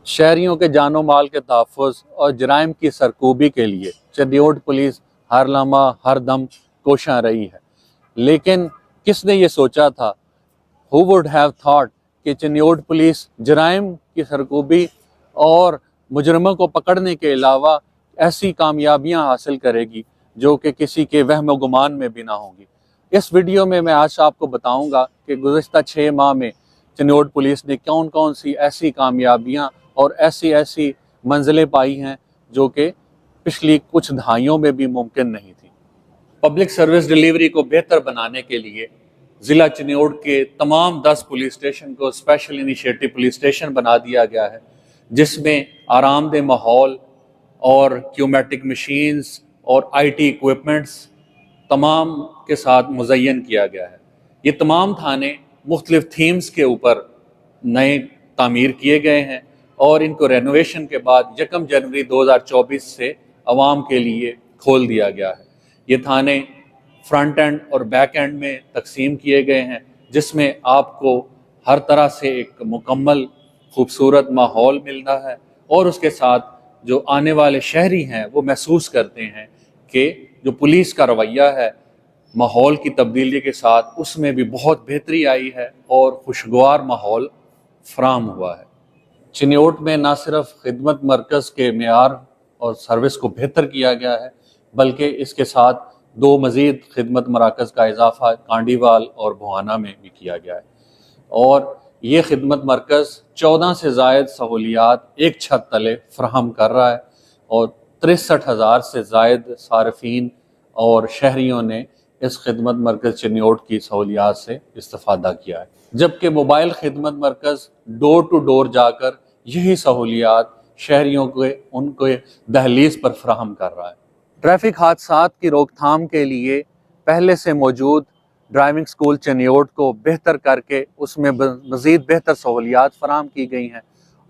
شہریوں کے جان و مال کے تحفظ اور جرائم کی سرکوبی کے لیے چنیوٹ پولیس ہر لمحہ ہر دم کوشاں رہی ہے، لیکن کس نے یہ سوچا تھا؟ Who would have thought کہ چنیوٹ پولیس جرائم کی سرکوبی اور مجرموں کو پکڑنے کے علاوہ ایسی کامیابیاں حاصل کرے گی جو کہ کسی کے وہم و گمان میں بھی نہ ہوں گی۔ اس ویڈیو میں آج آپ کو بتاؤں گا کہ گزشتہ 6 ماہ میں چنیوٹ پولیس نے کون کون سی ایسی کامیابیاں اور ایسی منزلیں پائی ہیں جو کہ پچھلی کچھ دہائیوں میں بھی ممکن نہیں تھی۔ پبلک سروس ڈیلیوری کو بہتر بنانے کے لیے ضلع چنیوٹ کے تمام 10 پولیس اسٹیشن کو اسپیشل انیشیٹو پولیس اسٹیشن بنا دیا گیا ہے، جس میں آرام دہ ماحول اور کیومیٹک مشینز اور آئی ٹی ایکوپمنٹس تمام کے ساتھ مزین کیا گیا ہے۔ یہ تمام تھانے مختلف تھیمز کے اوپر نئے تعمیر کیے گئے ہیں اور ان کو رینوویشن کے بعد 1 جنوری 2024 سے عوام کے لیے کھول دیا گیا ہے۔ یہ تھانے فرنٹ اینڈ اور بیک اینڈ میں تقسیم کیے گئے ہیں، جس میں آپ کو ہر طرح سے ایک مکمل خوبصورت ماحول ملتا ہے اور اس کے ساتھ جو آنے والے شہری ہیں وہ محسوس کرتے ہیں کہ جو پولیس کا رویہ ہے ماحول کی تبدیلی کے ساتھ اس میں بھی بہت بہتری آئی ہے اور خوشگوار ماحول فراہم ہوا ہے۔ چنیوٹ میں نہ صرف خدمت مرکز کے معیار اور سروس کو بہتر کیا گیا ہے، بلکہ اس کے ساتھ 2 مزید خدمت مراکز کا اضافہ کانڈیوال اور بھوانا میں بھی کیا گیا ہے، اور یہ خدمت مرکز 14 سے زائد سہولیات ایک چھت تلے فراہم کر رہا ہے، اور 63,000 سے زائد صارفین اور شہریوں نے اس خدمت مرکز چنیوٹ کی سہولیات سے استفادہ کیا ہے، جبکہ موبائل خدمت مرکز ڈور ٹو ڈور جا کر یہی سہولیات شہریوں کو ان کے دہلیز پر فراہم کر رہا ہے۔ ٹریفک حادثات کی روک تھام کے لیے پہلے سے موجود ڈرائیونگ سکول چنیوٹ کو بہتر کر کے اس میں مزید بہتر سہولیات فراہم کی گئی ہیں،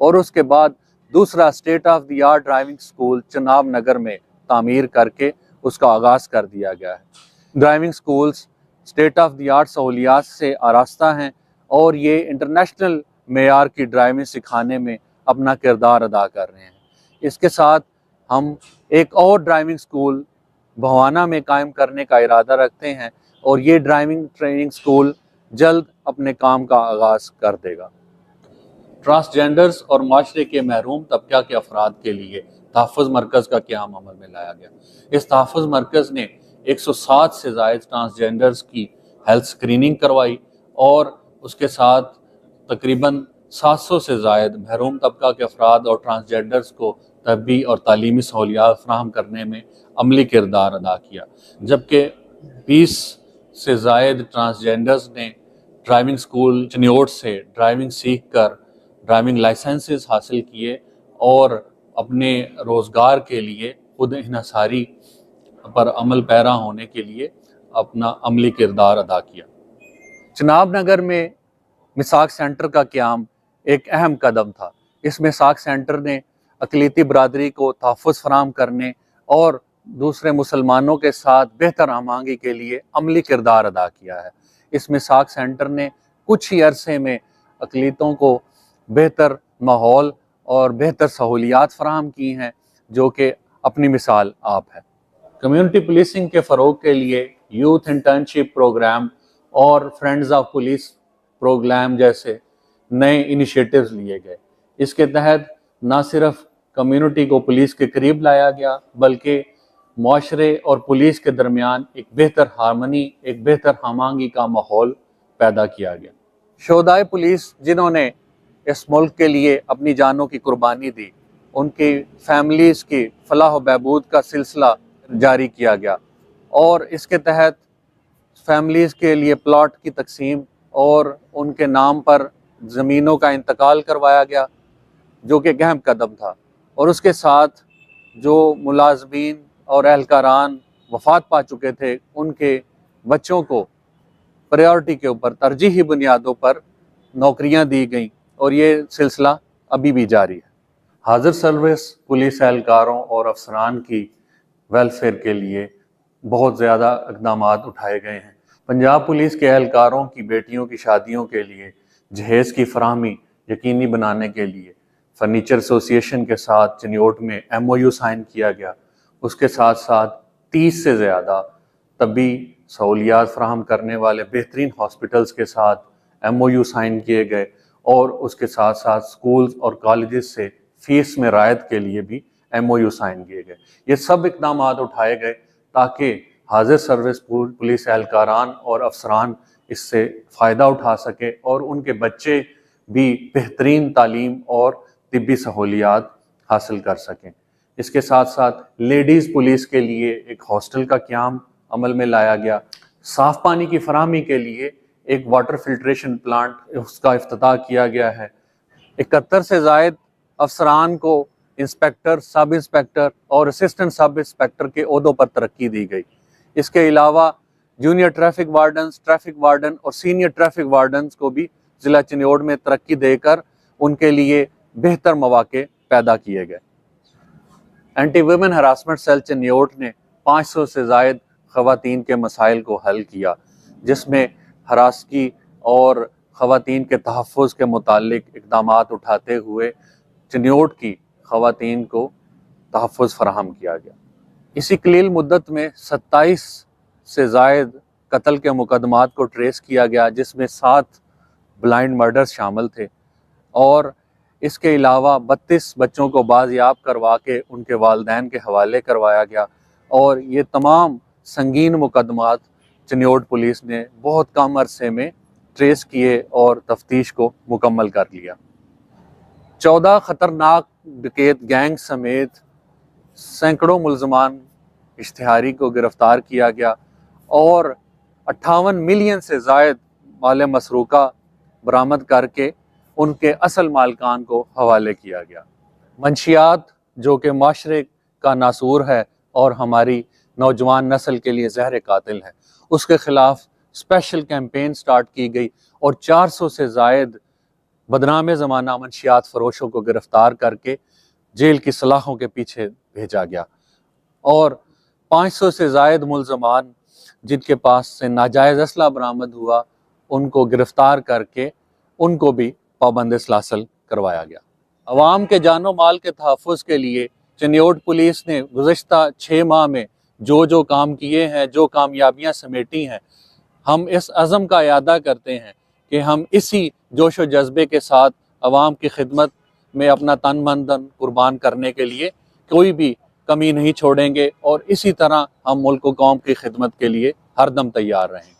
اور اس کے بعد دوسرا state of the art driving school Chenab Nagar میں تعمیر کر کے اس کا آغاز کر دیا گیا ہے۔ Driving schools state of the art سہولیات سے آراستہ ہیں اور یہ انٹرنیشنل معیار کی ڈرائیونگ سکھانے میں اپنا کردار ادا کر رہے ہیں۔ اس کے ساتھ ہم ایک اور ڈرائیونگ سکول بھوانا میں قائم کرنے کا ارادہ رکھتے ہیں، اور یہ ڈرائیونگ ٹریننگ سکول جلد اپنے کام کا آغاز کر دے گا۔ ٹرانسجینڈرز اور معاشرے کے محروم طبقہ کے افراد کے لیے تحفظ مرکز کا قیام عمل میں لایا گیا۔ اس تحفظ مرکز نے 107 سے زائد ٹرانسجینڈرز کی ہیلتھ سکریننگ کروائی، اور اس کے ساتھ تقریباً 700 سے زائد محروم طبقہ کے افراد اور ٹرانسجینڈرز کو طبی اور تعلیمی سہولیات فراہم کرنے میں عملی کردار ادا کیا، جبکہ 20 سے زائد ٹرانسجینڈرز نے ڈرائیونگ سکول چنیوٹ سے ڈرائیونگ سیکھ کر ڈرائیونگ لائسنسز حاصل کیے اور اپنے روزگار کے لیے خود انحصاری پر عمل پیرا ہونے کے لیے اپنا عملی کردار ادا کیا۔ چناب نگر میں مساق سینٹر کا قیام ایک اہم قدم تھا۔ اس مساق سینٹر نے اقلیتی برادری کو تحفظ فراہم کرنے اور دوسرے مسلمانوں کے ساتھ بہتر ہم آہنگی کے لیے عملی کردار ادا کیا ہے۔ اس مساق سینٹر نے کچھ ہی عرصے میں اقلیتوں کو بہتر ماحول اور بہتر سہولیات فراہم کی ہیں، جو کہ اپنی مثال آپ ہے۔ کمیونٹی پولیسنگ کے فروغ کے لیے یوتھ انٹرنشپ پروگرام اور فرینڈز آف پولیس پروگرام جیسے نئے انیشیٹوز لیے گئے۔ اس کے تحت نہ صرف کمیونٹی کو پولیس کے قریب لایا گیا، بلکہ معاشرے اور پولیس کے درمیان ایک بہتر ہارمنی، ایک بہتر ہم آہنگی کا ماحول پیدا کیا گیا۔ شہدائے پولیس جنہوں نے اس ملک کے لیے اپنی جانوں کی قربانی دی، ان کی فیملیز کی فلاح و بہبود کا سلسلہ جاری کیا گیا، اور اس کے تحت فیملیز کے لیے پلاٹ کی تقسیم اور ان کے نام پر زمینوں کا انتقال کروایا گیا، جو کہ اہم قدم تھا۔ اور اس کے ساتھ جو ملازمین اور اہلکاران وفات پا چکے تھے، ان کے بچوں کو پریورٹی کے اوپر ترجیحی بنیادوں پر نوکریاں دی گئیں، اور یہ سلسلہ ابھی بھی جاری ہے۔ حاضر سروس پولیس اہلکاروں اور افسران کی ویلفیئر کے لیے بہت زیادہ اقدامات اٹھائے گئے ہیں۔ پنجاب پولیس کے اہلکاروں کی بیٹیوں کی شادیوں کے لیے جہیز کی فراہمی یقینی بنانے کے لیے فرنیچر ایسوسیشن کے ساتھ چنیوٹ میں MOU سائن کیا گیا. اس کے ساتھ ساتھ 30 سے زیادہ طبی سہولیات فراہم کرنے والے بہترین ہاسپٹلز کے ساتھ MOU سائن کیے گئے، اور اس کے ساتھ ساتھ سکولز اور کالجز سے فیس میں رعایت کے لیے بھی MOU سائن کیے گئے. یہ سب اقدامات اٹھائے گئے تاکہ حاضر سروس پولیس اہلکاران اور افسران اس سے فائدہ اٹھا سکے اور ان کے بچے بھی بہترین تعلیم اور طبی سہولیات حاصل کر سکیں. اس کے ساتھ ساتھ لیڈیز پولیس کے لیے ایک ہاسٹل کا قیام عمل میں لایا گیا. صاف پانی کی فراہمی کے لیے ایک واٹر فلٹریشن پلانٹ اس کا افتتاح کیا گیا ہے. 71 سے زائد افسران کو انسپیکٹر، سب انسپیکٹر اور اسسٹنٹ سب انسپیکٹر کے عہدوں پر ترقی دی گئی. اس کے علاوہ جونیئر ٹریفک وارڈن اور سینئر ٹریفک وارڈنز کو بھی ضلع چنیوٹ میں ترقی دے کر ان کے لیے بہتر مواقع پیدا کیے گئے. Anti women harassment cell Chiniot نے 500 سے زائد خواتین کے مسائل کو حل کیا، جس میں ہراسگی اور خواتین کے تحفظ کے متعلق اقدامات اٹھاتے ہوئے چنیوٹ کی خواتین کو تحفظ فراہم کیا گیا. اسی قلیل مدت میں 27 سے زائد قتل کے مقدمات کو ٹریس کیا گیا، جس میں 7 بلائنڈ مرڈرز شامل تھے، اور اس کے علاوہ 32 بچوں کو بازیاب کروا کے ان کے والدین کے حوالے کروایا گیا. اور یہ تمام سنگین مقدمات چنیوٹ پولیس نے بہت کم عرصے میں ٹریس کیے اور تفتیش کو مکمل کر لیا. 14 خطرناک ڈکیت گینگ سمیت سینکڑوں ملزمان اشتہاری کو گرفتار کیا گیا، اور 58 ملین سے زائد مال مسروقہ برآمد کر کے ان کے اصل مالکان کو حوالے کیا گیا. منشیات جو کہ معاشرے کا ناسور ہے اور ہماری نوجوان نسل کے لیے زہر قاتل ہے، اس کے خلاف اسپیشل کیمپین سٹارٹ کی گئی، اور 400 سے زائد بدنام زمانہ منشیات فروشوں کو گرفتار کر کے جیل کی سلاخوں کے پیچھے بھیجا گیا. اور 500 سے زائد ملزمان جن کے پاس سے ناجائز اسلحہ برآمد ہوا، ان کو گرفتار کر کے ان کو بھی پابند سلاسل کروایا گیا. عوام کے جان و مال کے تحفظ کے لیے چنیوٹ پولیس نے گزشتہ 6 ماہ میں جو کام کیے ہیں، جو کامیابیاں سمیٹی ہیں، ہم اس عزم کا اعادہ کرتے ہیں کہ ہم اسی جوش و جذبے کے ساتھ عوام کی خدمت میں اپنا تن من دھن قربان کرنے کے لیے کوئی بھی کمی نہیں چھوڑیں گے، اور اسی طرح ہم ملک و قوم کی خدمت کے لیے ہر دم تیار رہیں گے.